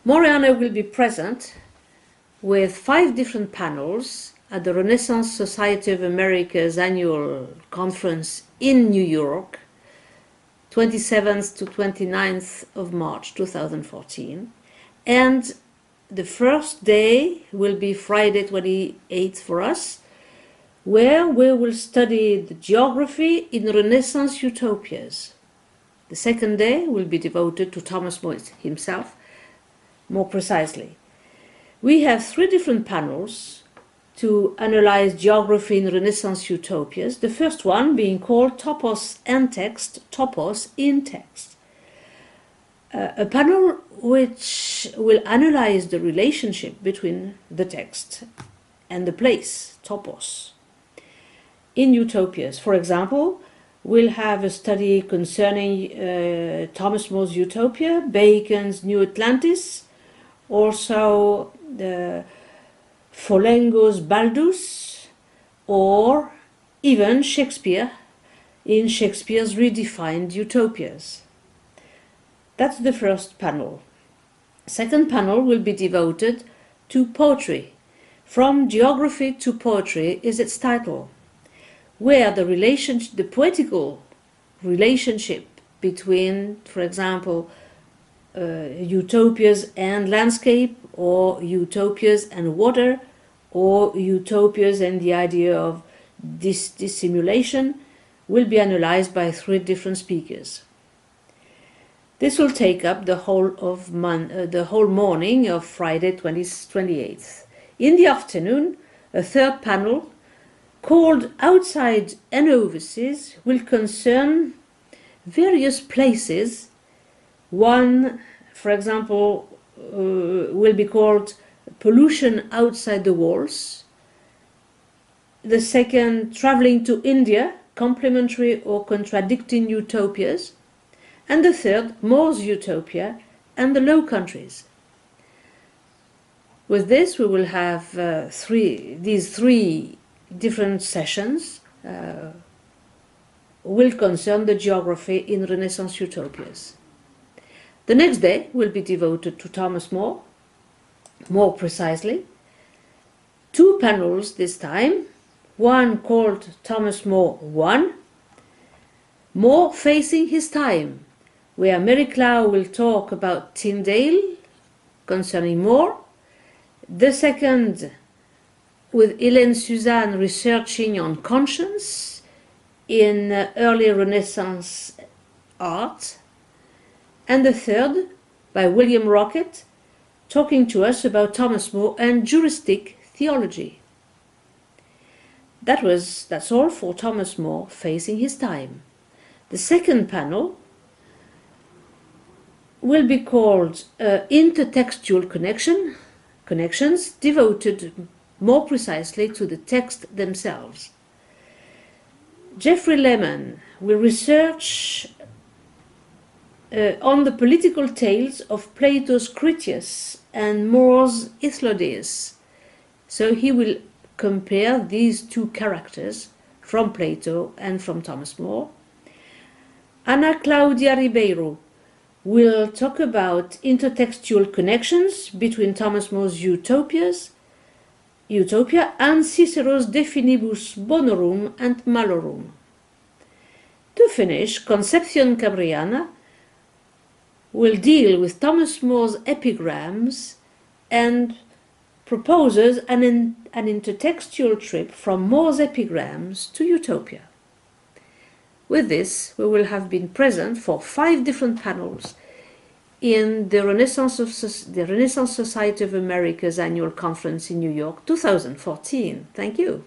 Moreana will be present with 5 different panels at the Renaissance Society of America's annual conference in New York, 27th to 29th of March 2014. And the first day will be Friday 28th for us, where we will study the geography in Renaissance utopias. The second day will be devoted to Thomas More himself, more precisely. We have 3 different panels to analyze geography in Renaissance utopias, the first one being called Topos and Text, Topos in Text. A panel which will analyze the relationship between the text and the place, topos, in utopias. For example, we'll have a study concerning Thomas More's Utopia, Bacon's New Atlantis, also the Folengo's Baldus, or even Shakespeare in Shakespeare's redefined utopias. That's the first panel. Second panel will be devoted to poetry. From Geography to Poetry is its title, where the poetical relationship between, for example, utopias and landscape, or utopias and water, or utopias and the idea of dissimulation will be analyzed by 3 different speakers. This will take up the whole morning of Friday 28th. In the afternoon, a third panel called Outside and Overseas will concern various places. One, for example, will be called Pollution Outside the Walls. The second, Traveling to India, Complementary or Contradicting Utopias. And the third, More's Utopia and the Low Countries. With this, we will have these three different sessions will concern the geography in Renaissance utopias. The next day will be devoted to Thomas More, more precisely. 2 panels this time, one called Thomas More 1, More Facing His Time, where Mary Clow will talk about Tyndale concerning More. The second, with Hélène Suzanne researching on conscience in early Renaissance art. And the third, by William Rocket, talking to us about Thomas More and juristic theology. That's all for Thomas More Facing His Time. The second panel will be called Intertextual Connections, devoted more precisely to the text themselves. Jeffrey Lehman will research on the political tales of Plato's Critias and More's Ithlodeus. So he will compare these 2 characters from Plato and from Thomas More. Ana Claudia Ribeiro will talk about intertextual connections between Thomas More's Utopia and Cicero's De Finibus Bonorum and Malorum. To finish, Concepcion Cabriana will deal with Thomas More's epigrams and proposes an intertextual trip from More's epigrams to Utopia. With this, we will have been present for 5 different panels in the Renaissance Society of America's annual conference in New York 2014. Thank you.